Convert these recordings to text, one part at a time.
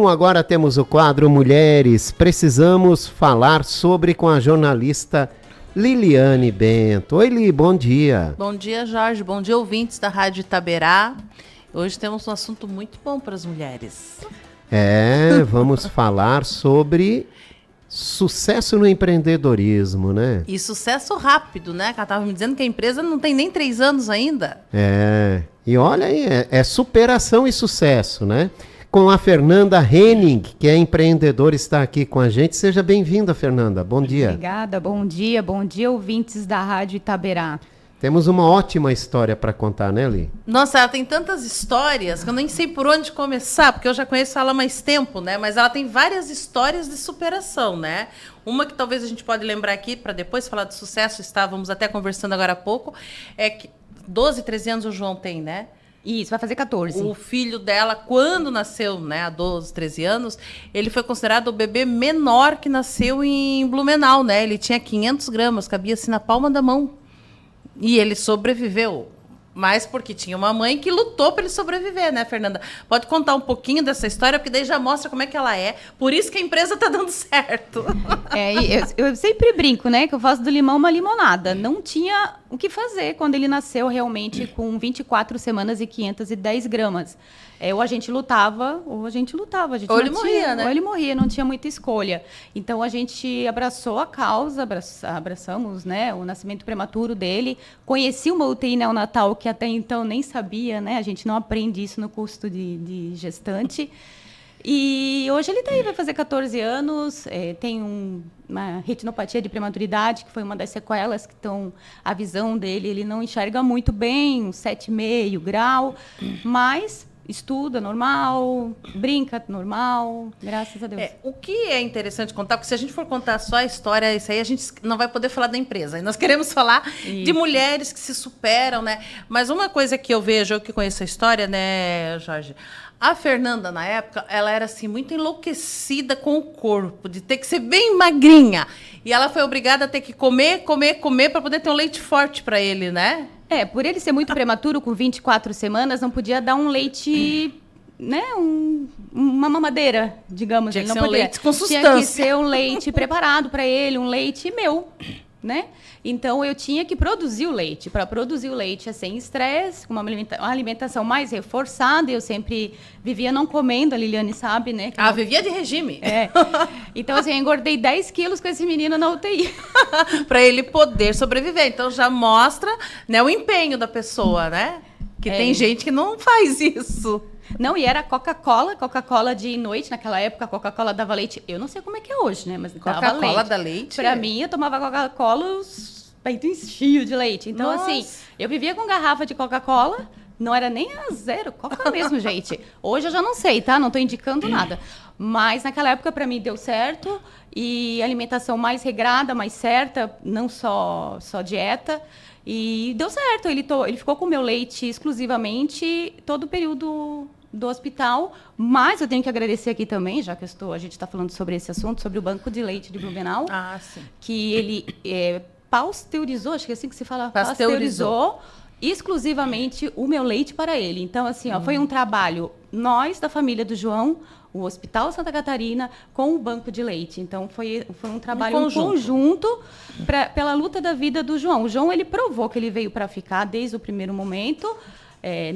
Bom, agora temos o quadro Mulheres. Precisamos falar sobre com a jornalista Liliane Bento. Oi, Li, bom dia. Bom dia, Jorge. Bom dia, ouvintes da Rádio Itaberá. Hoje temos um assunto muito bom para as mulheres. Vamos falar sobre sucesso no empreendedorismo, né? E sucesso rápido, né? Ela estava me dizendo que a empresa não tem nem 3 anos ainda. E olha aí, é superação e sucesso, né? Com a Fernanda Henning, que é empreendedora, está aqui com a gente. Seja bem-vinda, Fernanda. Bom dia. Obrigada, bom dia, ouvintes da Rádio Itaberá. Temos uma ótima história para contar, né, Li? Nossa, ela tem tantas histórias que eu nem sei por onde começar, porque eu já conheço ela há mais tempo, né? Mas ela tem várias histórias de superação, né? Uma que talvez a gente pode lembrar aqui, para depois falar de sucesso, estávamos até conversando agora há pouco, é que 12, 13 anos o João tem, né? Isso, vai fazer 14. O filho dela, quando nasceu, né, há 12, 13 anos, ele foi considerado o bebê menor que nasceu em Blumenau, né? Ele tinha 500 gramas, cabia assim na palma da mão. E ele sobreviveu. Mas porque tinha uma mãe que lutou para ele sobreviver, né, Fernanda? Pode contar um pouquinho dessa história, porque daí já mostra como é que ela é. Por isso que a empresa está dando certo. Eu sempre brinco, né, que eu faço do limão uma limonada. Não tinha o que fazer quando ele nasceu realmente com 24 semanas e 510 gramas. Ou a gente lutava, ou a gente Ou ele morria, né? Ou ele morria, não tinha muita escolha. Então, a gente abraçou a causa, abraçamos, né, o nascimento prematuro dele. Conheci uma UTI neonatal que até então nem sabia, né? A gente não aprende isso no curso de gestante. E hoje ele está aí, vai fazer 14 anos, tem uma retinopatia de prematuridade, que foi uma das sequelas que estão... A visão dele, ele não enxerga muito bem, um 7,5 grau, mas... estuda normal, brinca normal, graças a Deus. O que é interessante contar, porque se a gente for contar só a história, isso aí a gente não vai poder falar da empresa. E nós queremos falar de mulheres que se superam, né? Mas uma coisa que eu vejo, eu que conheço a história, né, Jorge? A Fernanda, na época, ela era assim, muito enlouquecida com o corpo, de ter que ser bem magrinha. E ela foi obrigada a ter que comer para poder ter um leite forte para ele, né? Por ele ser muito prematuro, com 24 semanas, não podia dar um leite, né, uma mamadeira, digamos. Tinha que não ser podia. Um leite com substância. Tinha que ser um leite preparado para ele, um leite meu, né? Então, eu tinha que produzir o leite. Para produzir o leite sem estresse, com uma alimentação mais reforçada. Eu sempre vivia não comendo, a Liliane sabe, né? Vivia de regime. Então, assim, eu engordei 10 quilos com esse menino na UTI. Para ele poder sobreviver. Então, já mostra, né, o empenho da pessoa, né? Que tem gente que não faz isso. Não, e era Coca-Cola de noite, naquela época a Coca-Cola dava leite, eu não sei como é que é hoje, né, mas dava leite. Coca-Cola dá leite? Pra mim, eu tomava Coca-Cola, os peitos enchiam de leite. Então, assim, eu vivia com garrafa de Coca-Cola, não era nem a zero, Coca mesmo, gente. Hoje eu já não sei, tá? Não tô indicando nada. Mas naquela época, pra mim, deu certo, e alimentação mais regrada, mais certa, não só dieta. E deu certo, ele ficou com o meu leite exclusivamente todo o período do hospital, mas eu tenho que agradecer aqui também, já que a gente está falando sobre esse assunto, sobre o banco de leite de Blumenau, sim. Que ele pasteurizou, acho que é assim que se fala, pasteurizou exclusivamente o meu leite para ele. Então, assim, foi um trabalho, nós, da família do João, o Hospital Santa Catarina, com o banco de leite. Então, foi um trabalho em conjunto pela luta da vida do João. O João, ele provou que ele veio para ficar desde o primeiro momento.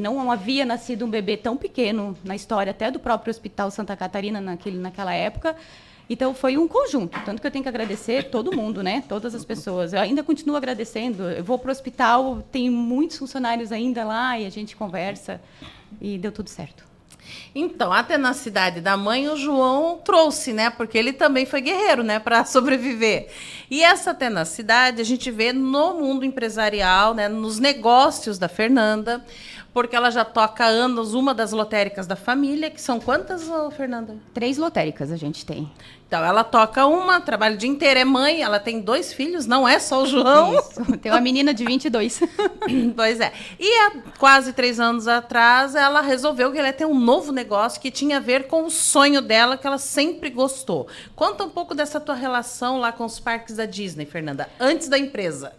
Não havia nascido um bebê tão pequeno na história até do próprio Hospital Santa Catarina naquela época. Então, foi um conjunto. Tanto que eu tenho que agradecer todo mundo, né? Todas as pessoas. Eu ainda continuo agradecendo. Eu vou para o hospital, tem muitos funcionários ainda lá e a gente conversa e deu tudo certo. Então, a tenacidade da mãe, o João trouxe, né? Porque ele também foi guerreiro, né? Para sobreviver. E essa tenacidade a gente vê no mundo empresarial, né? Nos negócios da Fernanda, porque ela já toca há anos uma das lotéricas da família, que são quantas, Fernanda? 3 lotéricas a gente tem. Então, ela toca uma, trabalha o dia inteiro, é mãe, ela tem 2 filhos, não é só o João. Isso, tem uma menina de 22. Pois é. E há quase 3 anos atrás, ela resolveu que ela ia ter um novo negócio que tinha a ver com o sonho dela, que ela sempre gostou. Conta um pouco dessa tua relação lá com os parques da Disney, Fernanda, antes da empresa.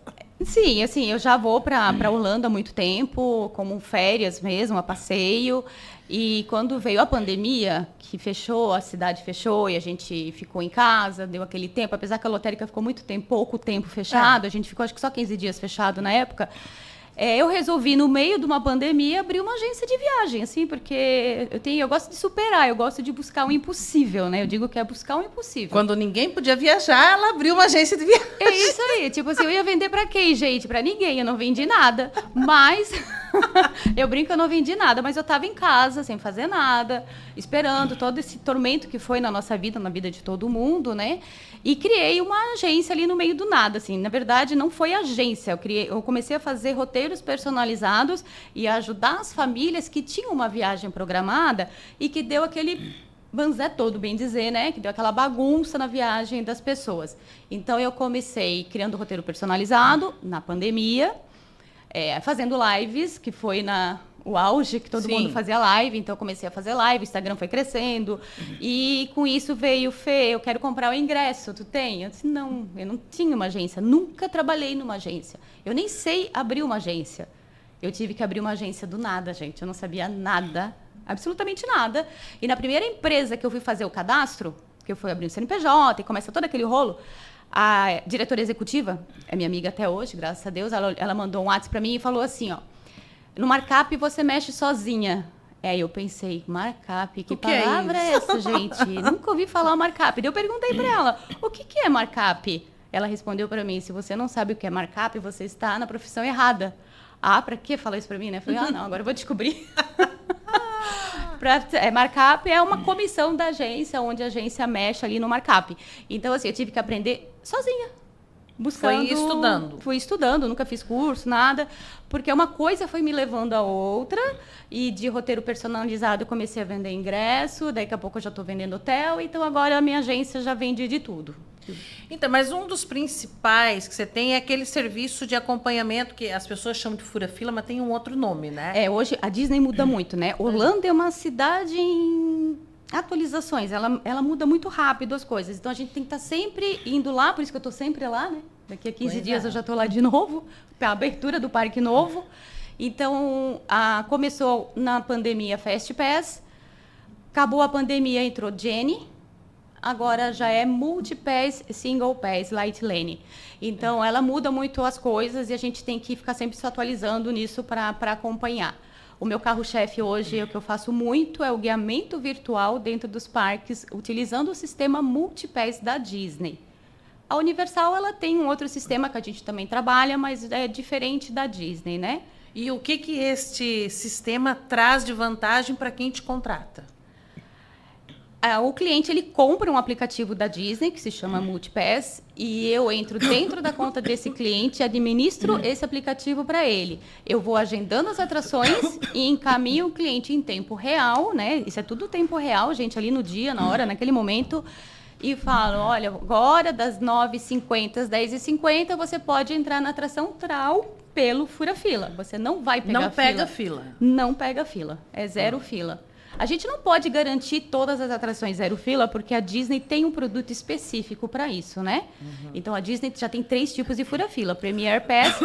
Sim, assim, eu já vou para Orlando há muito tempo, como férias mesmo, a passeio. E quando veio a pandemia, que fechou, a cidade fechou e a gente ficou em casa, deu aquele tempo, apesar que a lotérica ficou pouco tempo fechado, a gente ficou acho que só 15 dias fechado na época. Eu resolvi, no meio de uma pandemia, abrir uma agência de viagem, assim, porque eu gosto de superar, eu gosto de buscar o impossível, né? Eu digo que é buscar o impossível. Quando ninguém podia viajar, ela abriu uma agência de viagem. É isso aí, tipo assim, eu ia vender pra quem, gente? Pra ninguém, eu não vendi nada, mas... eu brinco, eu não vendi nada, mas eu tava em casa, sem fazer nada, esperando todo esse tormento que foi na nossa vida, na vida de todo mundo, né? E criei uma agência ali no meio do nada, assim. Na verdade, não foi agência. Eu comecei a fazer roteiros personalizados e a ajudar as famílias que tinham uma viagem programada e que deu aquele banzé todo, bem dizer, né? Que deu aquela bagunça na viagem das pessoas. Então, eu comecei criando roteiro personalizado na pandemia, fazendo lives, que foi o auge que todo mundo fazia live, então eu comecei a fazer live, o Instagram foi crescendo, e com isso veio, Fê, eu quero comprar o ingresso, tu tem? Eu disse, não, eu não tinha uma agência, nunca trabalhei numa agência, eu nem sei abrir uma agência. Eu tive que abrir uma agência do nada, gente, eu não sabia nada, absolutamente nada, e na primeira empresa que eu fui fazer o cadastro, que eu fui abrir o CNPJ, e começa todo aquele rolo, a diretora executiva, é minha amiga até hoje, graças a Deus, ela mandou um WhatsApp para mim e falou assim, ó, no markup você mexe sozinha. Eu pensei, markup, que palavra é essa, gente? Nunca ouvi falar markup. Daí eu perguntei para ela, o que é markup? Ela respondeu para mim, se você não sabe o que é markup, você está na profissão errada. Para que falar isso para mim, né? Eu falei, não, agora eu vou descobrir. Markup é uma comissão da agência, onde a agência mexe ali no markup. Então, assim, eu tive que aprender sozinha. Buscando, fui estudando, nunca fiz curso, nada, porque uma coisa foi me levando a outra, e de roteiro personalizado eu comecei a vender ingresso, daqui a pouco eu já estou vendendo hotel, então agora a minha agência já vende de tudo. Então, mas um dos principais que você tem é aquele serviço de acompanhamento que as pessoas chamam de fura-fila, mas tem um outro nome, né? Hoje a Disney muda muito, né? Orlando é uma cidade em atualizações, ela muda muito rápido as coisas, então a gente tem que estar sempre indo lá, por isso que eu estou sempre lá, né? Daqui a 15 dias eu já estou lá de novo, para a abertura do parque novo. Então, começou na pandemia Fast Pass, acabou a pandemia, entrou Jenny, agora já é Multipass, Single Pass, Light Lane. Então, ela muda muito as coisas e a gente tem que ficar sempre se atualizando nisso para acompanhar. O meu carro-chefe hoje, o que eu faço muito, é o guiamento virtual dentro dos parques, utilizando o sistema Multipass da Disney. A Universal, ela tem um outro sistema que a gente também trabalha, mas é diferente da Disney, né? E o que este sistema traz de vantagem para quem te contrata? O cliente, ele compra um aplicativo da Disney, que se chama Multipass, e eu entro dentro da conta desse cliente e administro esse aplicativo para ele. Eu vou agendando as atrações e encaminho o cliente em tempo real, né? Isso é tudo tempo real, gente, ali no dia, na hora, naquele momento, e falo, olha, agora das 9h50 às 10h50, você pode entrar na atração tal pelo fura-fila. Você não vai pegar fila. Não pega fila. Não pega fila. É zero fila. A gente não pode garantir todas as atrações zero fila, porque a Disney tem um produto específico para isso, né? Então, a Disney já tem 3 tipos de fura-fila. Premier Pass,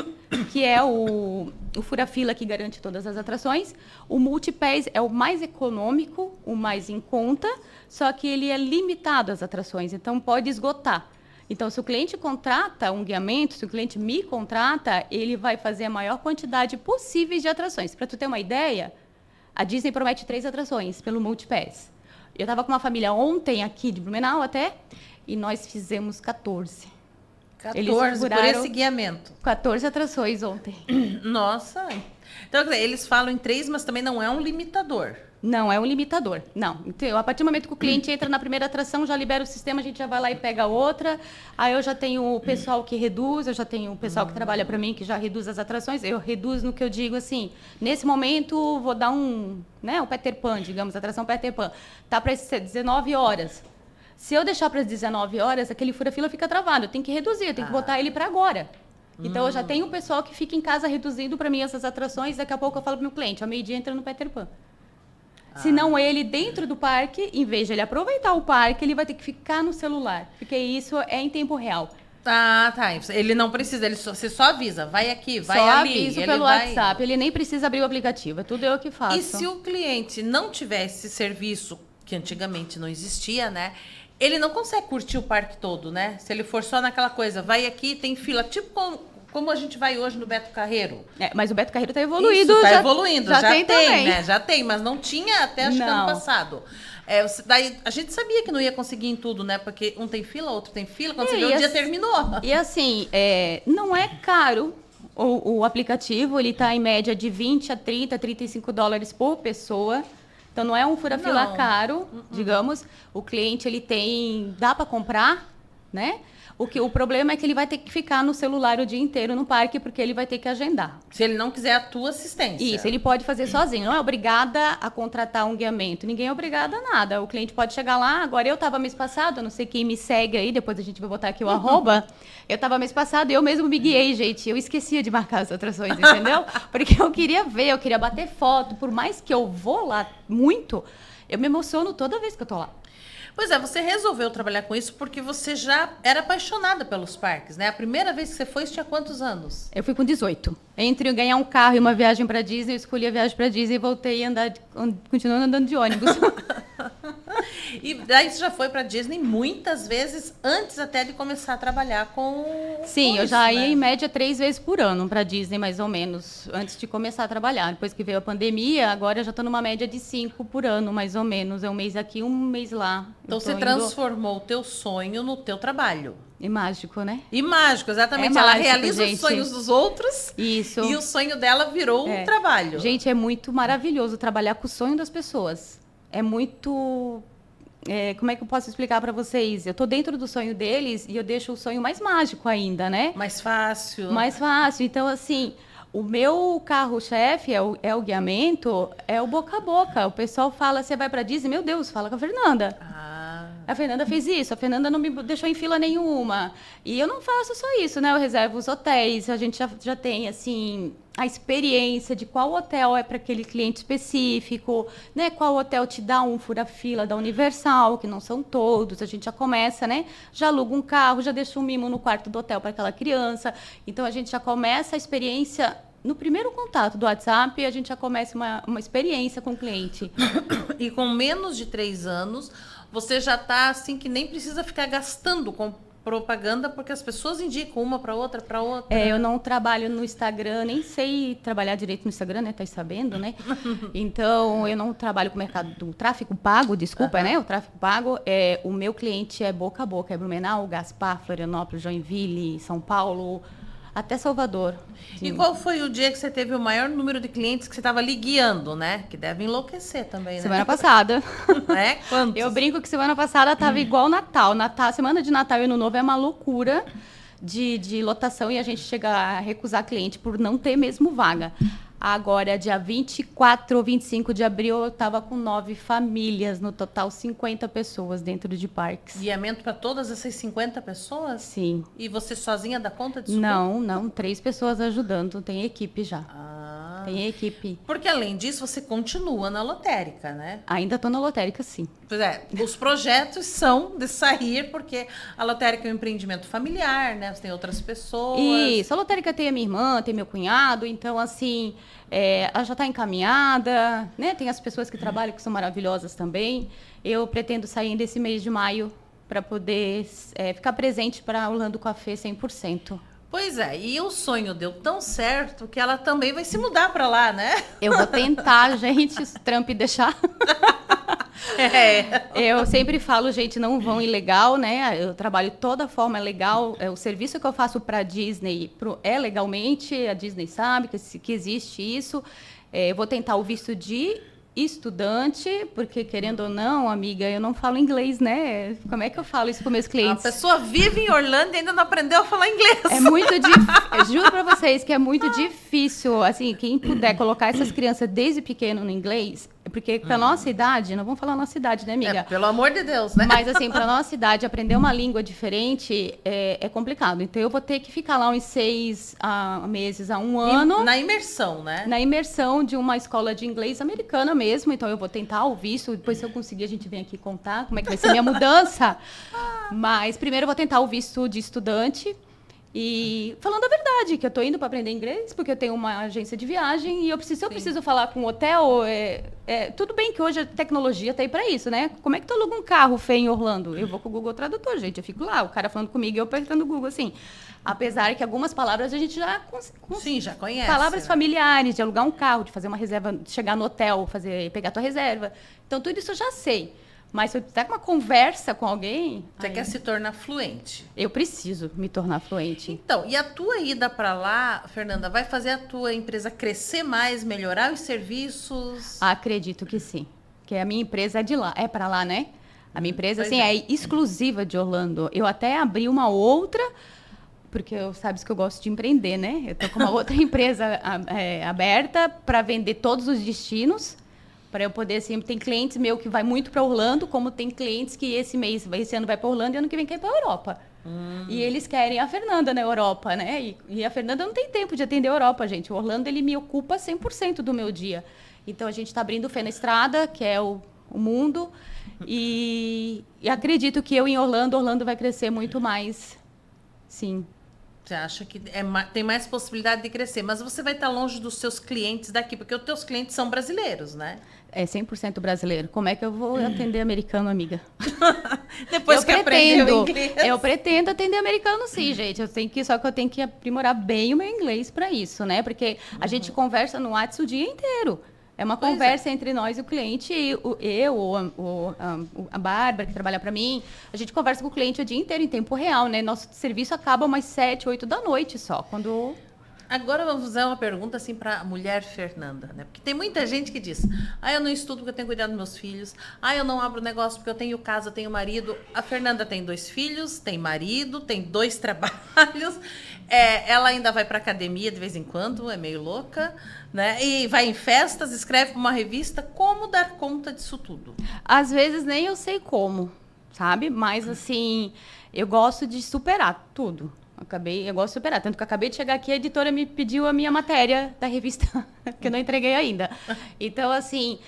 que é o fura-fila que garante todas as atrações. O Multipass é o mais econômico, o mais em conta, só que ele é limitado às atrações, então pode esgotar. Então, se o cliente contrata um guiamento, se o cliente me contrata, ele vai fazer a maior quantidade possível de atrações. Para tu ter uma ideia, a Disney promete 3 atrações pelo Multipass. Eu estava com uma família ontem aqui de Blumenau até, e nós fizemos 14. 14 por esse guiamento. 14 atrações ontem. Nossa! Então, eles falam em 3, mas também não é um limitador. Não é um limitador, não. Então, a partir do momento que o cliente entra na primeira atração, já libera o sistema, a gente já vai lá e pega outra. Aí eu já tenho o pessoal que reduz, eu já tenho o pessoal que trabalha para mim, que já reduz as atrações. Eu reduzo no que eu digo assim, nesse momento vou dar o Peter Pan, digamos, a atração Peter Pan. Tá para 19 horas. Se eu deixar para as 19 horas, aquele fura-fila fica travado. Eu tenho que reduzir, eu tenho que botar ele para agora. Então, eu já tenho o pessoal que fica em casa reduzindo para mim essas atrações. Daqui a pouco eu falo para o meu cliente, ao meio-dia entra no Peter Pan. Se não ele dentro do parque, em vez de ele aproveitar o parque, ele vai ter que ficar no celular. Porque isso é em tempo real. Tá. Ele não precisa, você só avisa, vai aqui, vai só ali. Aviso pelo WhatsApp, ele nem precisa abrir o aplicativo, é tudo eu que faço. E se o cliente não tiver esse serviço, que antigamente não existia, né? Ele não consegue curtir o parque todo, né? Se ele for só naquela coisa, vai aqui, tem fila, tipo como a gente vai hoje no Beto Carreiro. Mas o Beto Carreiro está evoluído. Está evoluindo, já tem também. né? Já tem, mas não tinha até acho que ano passado. Daí a gente sabia que não ia conseguir em tudo, né? Porque um tem fila, outro tem fila, quando você vê o dia terminou. E assim, não é caro o aplicativo, ele está em média de 20 a 30, 35 dólares por pessoa. Então não é um fura-fila caro, digamos. O cliente dá para comprar, né? O problema é que ele vai ter que ficar no celular o dia inteiro no parque, porque ele vai ter que agendar. Se ele não quiser a tua assistência. Isso, ele pode fazer sozinho. Não é obrigada a contratar um guiamento. Ninguém é obrigado a nada. O cliente pode chegar lá. Agora, eu estava mês passado, eu não sei quem me segue aí, depois a gente vai botar aqui o arroba. Eu estava mês passado e eu mesmo me guiei, gente. Eu esquecia de marcar as atrações, entendeu? Porque eu queria ver, eu queria bater foto. Por mais que eu vou lá muito, eu me emociono toda vez que eu tô lá. Pois é, você resolveu trabalhar com isso porque você já era apaixonada pelos parques, né? A primeira vez que você foi, você tinha quantos anos? Eu fui com 18. Entre ganhar um carro e uma viagem para Disney, eu escolhi a viagem para Disney e voltei a continuando andando de ônibus. E daí você já foi para Disney muitas vezes antes até de começar a trabalhar com Sim, eu já ia em média 3 vezes por ano para Disney, mais ou menos, antes de começar a trabalhar. Depois que veio a pandemia, agora eu já estou numa média de 5 por ano, mais ou menos. É um mês aqui, um mês lá. Então você transformou o teu sonho no teu trabalho. E mágico, né? E mágico, exatamente. Ela realiza os sonhos dos outros. Isso. E o sonho dela virou um trabalho. Gente, é muito maravilhoso trabalhar com o sonho das pessoas. É muito... como é que eu posso explicar para vocês? Eu tô dentro do sonho deles e eu deixo o sonho mais mágico ainda, né? Mais fácil. Mais fácil. Então, assim, o meu carro-chefe é o guiamento, é o boca a boca. O pessoal fala, você vai para Disney? Meu Deus, fala com a Fernanda. A Fernanda fez isso, a Fernanda não me deixou em fila nenhuma. E eu não faço só isso, né? Eu reservo os hotéis, a gente já tem, assim, a experiência de qual hotel é para aquele cliente específico, né? Qual hotel te dá um fura-fila da Universal, que não são todos. A gente já começa, né? Já aluga um carro, já deixa um mimo no quarto do hotel para aquela criança. Então, a gente já começa a experiência... No primeiro contato do WhatsApp, a gente já começa uma experiência com o cliente. E com menos de 3 anos... Você já está assim que nem precisa ficar gastando com propaganda, porque as pessoas indicam uma para outra, para outra. Eu não trabalho no Instagram, nem sei trabalhar direito no Instagram, né? Tá sabendo, né? Então, eu não trabalho com o mercado do tráfego pago, desculpa, né? O tráfego pago, o meu cliente é boca a boca, é Blumenau, Gaspar, Florianópolis, Joinville, São Paulo, até Salvador. Sim. E qual foi o dia que você teve o maior número de clientes que você estava ali guiando, né? Que deve enlouquecer também, né? Semana passada. Quantos? Eu brinco que semana passada estava igual Natal. Semana de Natal e Ano Novo é uma loucura de lotação e a gente chega a recusar cliente por não ter mesmo vaga. Agora, dia 24 ou 25 de abril, eu estava com 9 famílias, no total 50 pessoas dentro de parques. Guiamento para todas essas 50 pessoas? Sim. E você sozinha dá conta disso? Não, 3 pessoas ajudando, tem equipe já. Tem equipe. Porque, além disso, você continua na lotérica, né? Ainda estou na lotérica, sim. Pois é, os projetos são de sair, porque a lotérica é um empreendimento familiar, né? Você tem outras pessoas. Isso, a lotérica tem a minha irmã, tem meu cunhado, então, assim, ela já está encaminhada, né? Tem as pessoas que trabalham, que são maravilhosas também. Eu pretendo sair desse mês de maio para poder ficar presente para Orlando Café 100%. Pois é, e o sonho deu tão certo que ela também vai se mudar para lá, né? Eu vou tentar, gente, se o Trump deixar. Eu sempre falo, gente, não vão ilegal, né? Eu trabalho de toda forma legal. O serviço que eu faço para a Disney é legalmente, a Disney sabe que existe isso. Eu vou tentar o visto de estudante, porque querendo ou não, amiga, eu não falo inglês, né? Como é que eu falo isso com meus clientes? A pessoa vive em Orlando e ainda não aprendeu a falar inglês. É muito difícil. Juro pra vocês que é muito difícil. Assim, quem puder colocar essas crianças desde pequeno no inglês, porque pra nossa idade, não vamos falar nossa idade, né, amiga? Pelo amor de Deus, né? Mas assim, pra nossa idade, aprender uma língua diferente é complicado. Então, eu vou ter que ficar lá uns 6 meses a 1 ano. Na imersão, né? Na imersão de uma escola de inglês americana mesmo. Então, eu vou tentar o visto. Depois, se eu conseguir, a gente vem aqui contar como é que vai ser minha mudança. Mas primeiro eu vou tentar o visto de estudante. E falando a verdade, que eu tô indo para aprender inglês, porque eu tenho uma agência de viagem e eu preciso falar com um hotel. Tudo bem que hoje a tecnologia tá aí para isso, né? Como é que tu aluga um carro feio em Orlando? Eu vou com o Google Tradutor, gente. Eu fico lá, o cara falando comigo e eu apertando o Google, assim. Apesar que algumas palavras a gente já... Sim, já conhece. Palavras né? familiares, de alugar um carro, de fazer uma reserva, de chegar no hotel, pegar tua reserva. Então, tudo isso eu já sei. Mas se eu tiver uma conversa com alguém... Você quer se tornar fluente. Eu preciso me tornar fluente. Então, e a tua ida para lá, Fernanda, vai fazer a tua empresa crescer mais, melhorar os serviços? Acredito que sim. Porque a minha empresa é de lá, é para lá, né? A minha empresa, assim, é exclusiva de Orlando. Eu até abri uma outra, porque sabes que eu gosto de empreender, né? Eu tô com uma outra empresa aberta para vender todos os destinos. Para eu poder, assim, tem clientes meu que vai muito para Orlando, como tem clientes que esse ano vai para Orlando e ano que vem quer ir para a Europa. E eles querem a Fernanda na Europa, né? E a Fernanda não tem tempo de atender a Europa, gente. O Orlando, ele me ocupa 100% do meu dia. Então, a gente está abrindo o Fê na Estrada, que é o mundo. E acredito que eu em Orlando vai crescer muito mais, sim. Você acha que tem mais possibilidade de crescer, mas você vai estar longe dos seus clientes daqui, porque os teus clientes são brasileiros, né? É 100% brasileiro. Como é que eu vou atender americano, amiga? Depois que aprendeu inglês. Eu pretendo atender americano, sim, gente. Só que eu tenho que aprimorar bem o meu inglês para isso, né? Porque a gente conversa no WhatsApp o dia inteiro. É uma conversa entre nós e o cliente, a Bárbara, que trabalha para mim. A gente conversa com o cliente o dia inteiro, em tempo real, né? Nosso serviço acaba umas 7, 8 da noite só, quando... Agora vamos fazer uma pergunta assim para a mulher Fernanda, né? Porque tem muita gente que diz: eu não estudo porque eu tenho que cuidar dos meus filhos. Eu não abro negócio porque eu tenho casa, eu tenho marido. A Fernanda tem 2 filhos, tem marido, tem 2 trabalhos. Ela ainda vai para academia de vez em quando, é meio louca, né? E vai em festas, escreve para uma revista. Como dar conta disso tudo? Às vezes nem eu sei como, sabe? Mas assim, eu gosto de superar tudo. Eu gosto de superar. Tanto que eu acabei de chegar aqui, a editora me pediu a minha matéria da revista, que eu não entreguei ainda. Então, assim,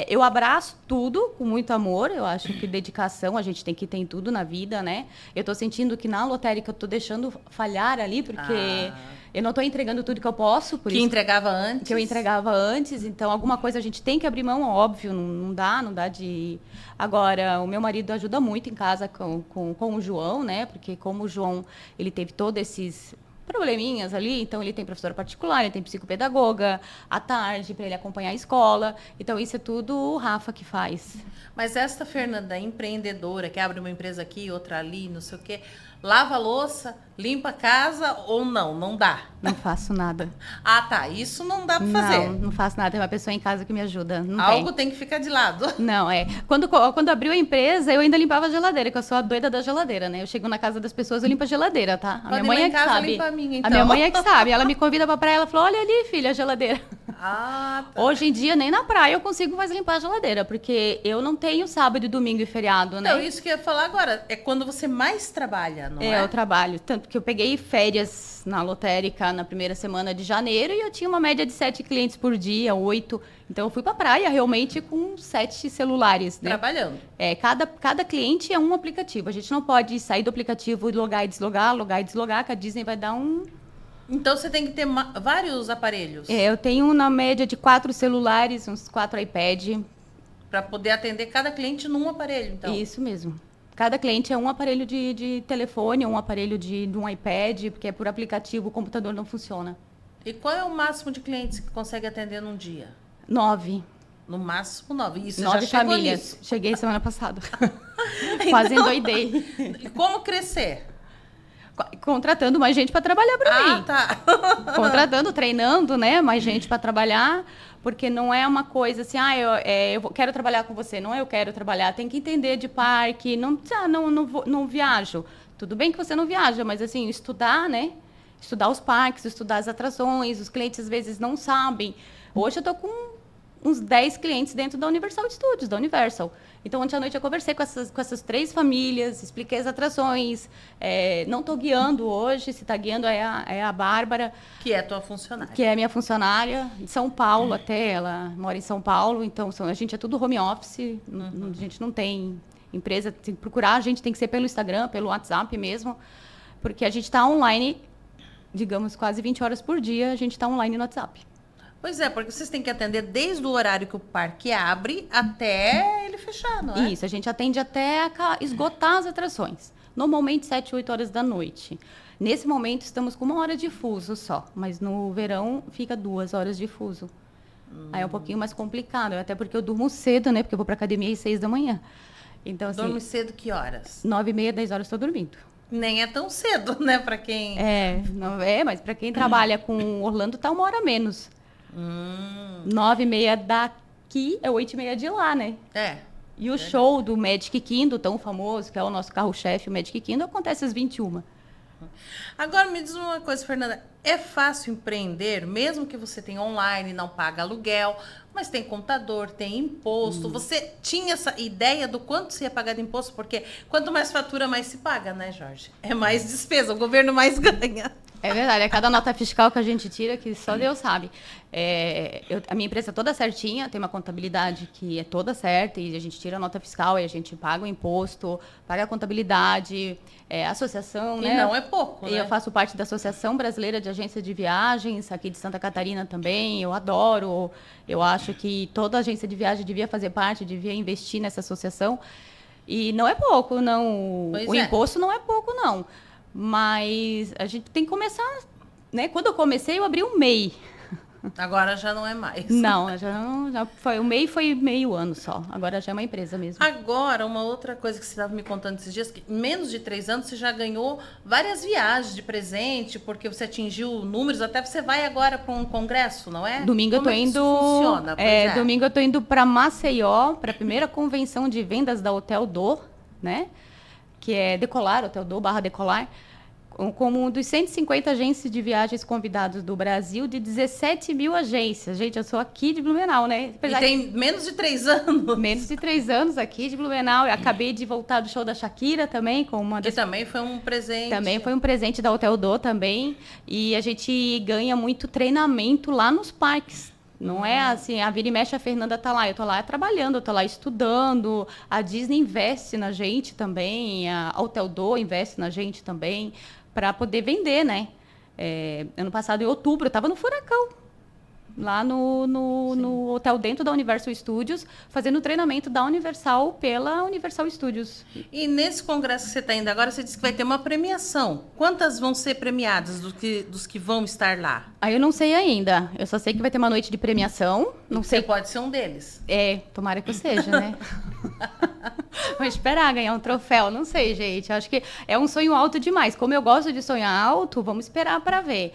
eu abraço tudo com muito amor. Eu acho que dedicação a gente tem que ter em tudo na vida, né? Eu tô sentindo que na lotérica eu tô deixando falhar ali, porque eu não tô entregando tudo que eu posso. Por isso entregava antes? Que eu entregava antes. Então, alguma coisa a gente tem que abrir mão, óbvio. Não dá de... Agora, o meu marido ajuda muito em casa com o João, né? Porque como o João, ele teve todos esses probleminhas ali, então ele tem professora particular, ele tem psicopedagoga, à tarde, para ele acompanhar a escola. Então, isso é tudo o Rafa que faz. Mas essa Fernanda, empreendedora, que abre uma empresa aqui, outra ali, não sei o quê, lava a louça, limpa a casa ou não? Não dá? Não faço nada. Tá. Isso não dá para fazer. Não faço nada. Tem uma pessoa em casa que me ajuda. Algo tem que ficar de lado. Não, Quando abriu a empresa, eu ainda limpava a geladeira, que eu sou a doida da geladeira, né? Eu chego na casa das pessoas, eu limpo a geladeira, tá? A minha mãe é que sabe. Limpa a minha, então. A minha mãe é que sabe. Ela me convida pra praia, ela falou: olha ali, filha, a geladeira. Tá. Hoje em dia, nem na praia eu consigo mais limpar a geladeira, porque eu não tenho sábado, domingo e feriado, né? Então, isso que eu ia falar agora. É quando você mais trabalha, não é? Eu trabalho. Tanto que eu peguei férias na lotérica na primeira semana de janeiro e eu tinha uma média de 7 clientes por dia, 8. Então, eu fui pra praia realmente com 7 celulares, né? Trabalhando. Cada cliente é um aplicativo. A gente não pode sair do aplicativo e logar e deslogar, que a Disney vai dar um... Então, você tem que ter vários aparelhos. Eu tenho na média de 4 celulares, uns 4 iPad. Para poder atender cada cliente num aparelho, então. Isso mesmo. Cada cliente é um aparelho de telefone, um aparelho de um iPad, porque por aplicativo o computador não funciona. E qual é o máximo de clientes que consegue atender num dia? 9. No máximo 9. Isso 9 já famílias. Nisso. Cheguei semana passada. Quase endoidei. Como crescer? Contratando mais gente para trabalhar para mim. Tá. Contratando, treinando, né? Mais gente para trabalhar, porque não é uma coisa assim, eu quero trabalhar com você. Não é eu quero trabalhar, tem que entender de parque. Não viajo. Tudo bem que você não viaja, mas assim, estudar, né? Estudar os parques, estudar as atrações. Os clientes às vezes não sabem. Hoje eu tô com uns 10 clientes dentro da Universal Studios, da Universal. Então, ontem à noite eu conversei com essas 3 famílias, expliquei as atrações. Não estou guiando hoje, se está guiando é a Bárbara. Que é a tua funcionária. Que é minha funcionária, de São Paulo até, ela mora em São Paulo. Então, a gente é tudo home office, a gente não tem Empresa tem que procurar, a gente tem que ser pelo Instagram, pelo WhatsApp mesmo, porque a gente está online, digamos, quase 20 horas por dia, a gente está online no WhatsApp. Pois é, porque vocês têm que atender desde o horário que o parque abre até ele fechar, não é? Isso, a gente atende até esgotar as atrações. Normalmente 7, 8 horas da noite. Nesse momento estamos com 1 hora de fuso só, mas no verão fica 2 horas de fuso. Aí é um pouquinho mais complicado, até porque eu durmo cedo, né? Porque eu vou para academia às 6 da manhã. Então, assim, dorme cedo que horas? 9h30, 10 horas estou dormindo. Nem é tão cedo, né, para quem... Mas para quem trabalha com Orlando tá 1 hora menos. 9h30 daqui é 8h30 de lá, né? E o show do Magic Kingdom, tão famoso, que é o nosso carro-chefe, o Magic Kingdom, acontece às 21h. Agora, me diz uma coisa, Fernanda. É fácil empreender, mesmo que você tenha online, não paga aluguel, mas tem contador, tem imposto. Você tinha essa ideia do quanto você ia pagar de imposto? Porque quanto mais fatura, mais se paga, né, Jorge? É mais despesa, o governo mais ganha. É verdade, é cada nota fiscal que a gente tira que só Deus sabe. A minha empresa é toda certinha, tem uma contabilidade que é toda certa, e a gente tira a nota fiscal, e a gente paga o imposto, paga a contabilidade, associação, né? E não é pouco, né? Eu faço parte da Associação Brasileira de Agência de Viagens, aqui de Santa Catarina também, eu adoro, eu acho que toda agência de viagem devia fazer parte, devia investir nessa associação, e não é pouco, não. O imposto não é pouco, não. Mas a gente tem que começar, né? Quando eu comecei, eu abri um MEI. Agora já não é mais. Não, já foi. O MEI foi meio ano só. Agora já é uma empresa mesmo. Agora, uma outra coisa que você estava me contando esses dias, que em menos de 3 anos você já ganhou várias viagens de presente, porque você atingiu números, até você vai agora para um congresso, não é? Domingo eu tô indo. Funciona? Domingo eu tô indo para Maceió, para a primeira convenção de vendas da Hotel Do, né? Que é Decolar, Hotel Do, /Decolar, como um dos 150 agências de viagens convidados do Brasil, de 17 mil agências. Gente, eu sou aqui de Blumenau, né? E tem menos de 3 anos. Menos de 3 anos aqui de Blumenau. Eu acabei de voltar do show da Shakira também, com uma das... Que também foi um presente. Também foi um presente da Hotel Do também. E a gente ganha muito treinamento lá nos parques. Não é assim, a vira e mexe, a Fernanda tá lá, eu tô lá trabalhando, eu tô lá estudando, a Disney investe na gente também, a Hotel Do investe na gente também, para poder vender, né? Ano passado, em outubro, eu tava no Furacão, lá no hotel dentro da Universal Studios, fazendo treinamento da Universal pela Universal Studios. E nesse congresso que você está indo agora, você disse que vai ter uma premiação. Quantas vão ser premiadas dos que vão estar lá? Aí eu não sei ainda. Eu só sei que vai ter uma noite de premiação. Não sei. Você pode ser um deles. Tomara que eu seja, né? Vou esperar ganhar um troféu. Não sei, gente. Acho que é um sonho alto demais. Como eu gosto de sonhar alto, vamos esperar para ver.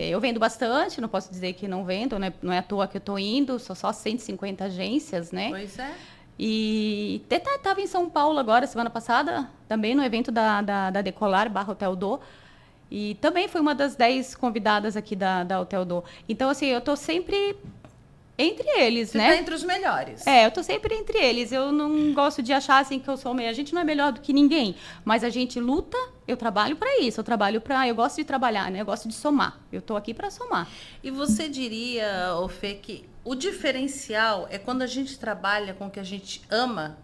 Eu vendo bastante, não posso dizer que não vendo, né? Não é à toa que eu estou indo, são só 150 agências, né? Pois é. E estava em São Paulo agora, semana passada, também no evento da Decolar, /Hotel Do. E também foi uma das 10 convidadas aqui da Hotel Do. Então, assim, eu estou sempre entre eles, Você né? tá entre os melhores. Eu tô sempre entre eles. Eu não gosto de achar assim que eu sou meio. A gente não é melhor do que ninguém, mas a gente luta. Eu trabalho para isso. Eu gosto de trabalhar, né? Eu gosto de somar. Eu tô aqui para somar. E você diria, Fê, que o diferencial é quando a gente trabalha com o que a gente ama?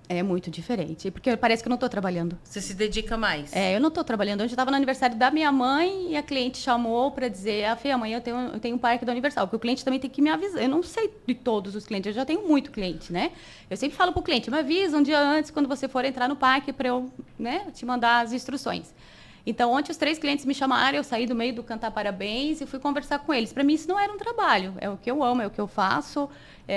É muito diferente, porque parece que eu não estou trabalhando. Você se dedica mais? Eu não estou trabalhando. Ontem eu estava no aniversário da minha mãe e a cliente chamou para dizer: Fê, amanhã eu tenho um parque da Universal, porque o cliente também tem que me avisar. Eu não sei de todos os clientes, eu já tenho muito cliente, né? Eu sempre falo para o cliente: me avisa um dia antes, quando você for entrar no parque, para eu, né, te mandar as instruções. Então, ontem os 3 clientes me chamaram, eu saí do meio do cantar parabéns e fui conversar com eles. Para mim, isso não era um trabalho, é o que eu amo, é o que eu faço.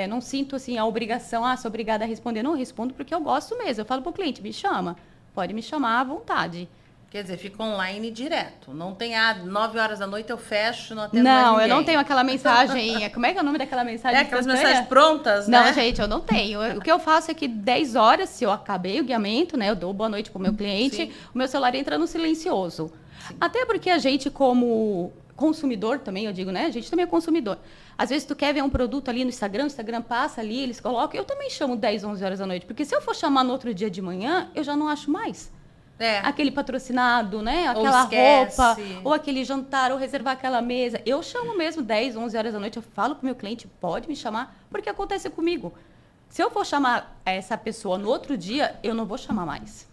Não sinto assim a obrigação, sou obrigada a responder. Não, eu respondo porque eu gosto mesmo. Eu falo para o cliente: me chama, pode me chamar à vontade. Quer dizer, fica online direto. Não tem 9 horas da noite eu fecho, não atendo mais Não, ninguém. eu não tenho aquela mensagem. Como é que é o nome daquela mensagem? Aquelas mensagens prontas, né? Não, gente, eu não tenho. O que eu faço é que 10 horas, se eu acabei o guiamento, né? Eu dou boa noite pro meu cliente, Sim. O meu celular entra no silencioso. Sim. Até porque a gente, como consumidor também, eu digo, né? A gente também é consumidor. Às vezes tu quer ver um produto ali no Instagram, o Instagram passa ali, eles colocam. Eu também chamo 10, 11 horas da noite, porque se eu for chamar no outro dia de manhã, eu já não acho mais. Aquele patrocinado, né? Aquela roupa, ou aquele jantar, ou reservar aquela mesa. Eu chamo mesmo 10, 11 horas da noite, eu falo pro meu cliente: pode me chamar, porque acontece comigo. Se eu for chamar essa pessoa no outro dia, eu não vou chamar mais.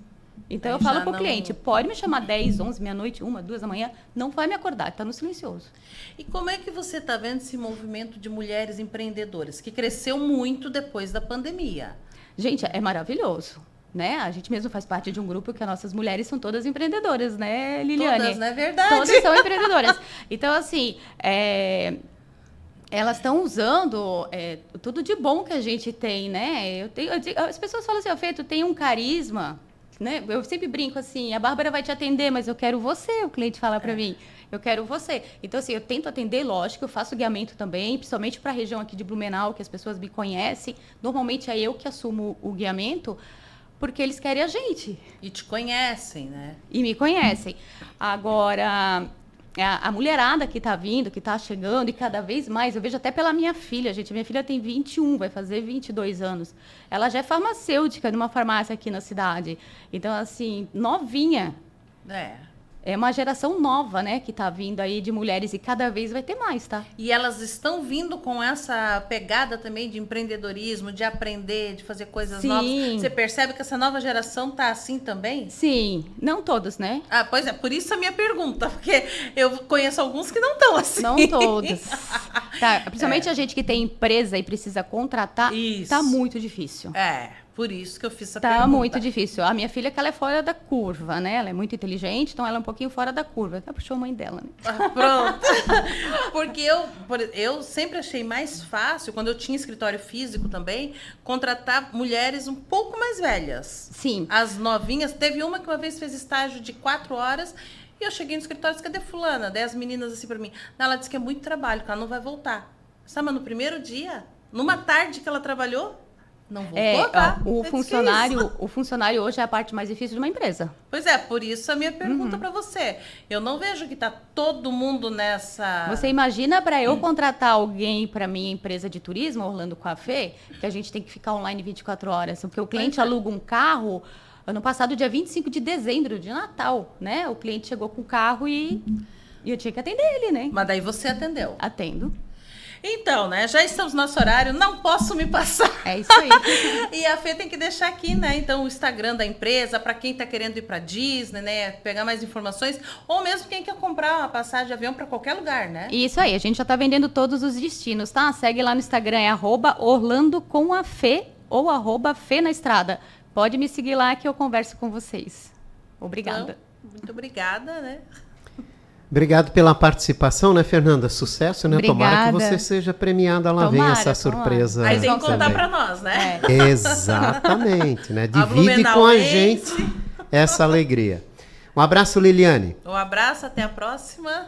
Então, Aí eu falo já pro não- cliente, pode me chamar 10, 11, meia-noite, 1, 2 da manhã, não vai me acordar, tá no silencioso. E como é que você está vendo esse movimento de mulheres empreendedoras, que cresceu muito depois da pandemia? Gente, é maravilhoso, né? A gente mesmo faz parte de um grupo que as nossas mulheres são todas empreendedoras, né, Liliane? Todas, não é verdade? Todas são empreendedoras. Então, assim, elas estão usando tudo de bom que a gente tem, né? As pessoas falam assim, Fê, tu tem um carisma, né? Eu sempre brinco assim, a Bárbara vai te atender, mas eu quero você, o cliente fala para mim. Eu quero você. Então, assim, eu tento atender, lógico, eu faço guiamento também, principalmente para a região aqui de Blumenau, que as pessoas me conhecem. Normalmente é eu que assumo o guiamento, porque eles querem a gente. E te conhecem, né? E me conhecem. Agora, a mulherada que está vindo, que está chegando, e cada vez mais, eu vejo até pela minha filha, gente. Minha filha tem 21, vai fazer 22 anos. Ela já é farmacêutica numa farmácia aqui na cidade. Então, assim, novinha. É uma geração nova, né, que está vindo aí de mulheres e cada vez vai ter mais, tá? E elas estão vindo com essa pegada também de empreendedorismo, de aprender, de fazer coisas Sim. novas. Você percebe que essa nova geração tá assim também? Sim, não todos, né? Ah, pois é, por isso a minha pergunta, porque eu conheço alguns que não estão assim. Não todos. Tá, principalmente a gente que tem empresa e precisa contratar, Isso. tá muito difícil. Por isso que eu fiz essa pergunta. Tá muito difícil. A minha filha, que ela é fora da curva, né? Ela é muito inteligente, então ela é um pouquinho fora da curva. Até puxou a mãe dela, né? Pronto. Porque eu sempre achei mais fácil, quando eu tinha escritório físico também, contratar mulheres um pouco mais velhas. Sim. As novinhas. Teve uma que uma vez fez estágio de 4 horas e eu cheguei no escritório e disse, cadê fulana? Daí as meninas assim pra mim. Não, ela disse que é muito trabalho, que ela não vai voltar. Sabe, mas no primeiro dia, numa tarde que ela trabalhou, não voltou, tá? O funcionário hoje é a parte mais difícil de uma empresa. Pois é, por isso a minha pergunta pra você. Eu não vejo que tá todo mundo nessa... Você imagina para eu contratar alguém para minha empresa de turismo, Orlando Café, que a gente tem que ficar online 24 horas, porque o cliente aluga um carro. Ano passado, dia 25 de dezembro, de Natal, né? O cliente chegou com o carro e eu tinha que atender ele, né? Mas daí você atendeu. Atendo. Então, né? Já estamos no nosso horário, não posso me passar. É isso aí. E a Fê tem que deixar aqui, né? Então, o Instagram da empresa, para quem tá querendo ir para Disney, né? Pegar mais informações, ou mesmo quem quer comprar uma passagem de avião para qualquer lugar, né? Isso aí, a gente já tá vendendo todos os destinos, tá? Segue lá no Instagram, é @orlandocomafê ou @fê na estrada. Pode me seguir lá que eu converso com vocês. Obrigada. Então, muito obrigada, né? Obrigado pela participação, né, Fernanda? Sucesso, né? Tomara que Obrigada. você seja premiada lá, vem essa surpresa. Aí tem que contar também. para nós, né? Exatamente, né? Divide com a blumenauense. gente essa alegria. Um abraço, Liliane. Um abraço, até a próxima.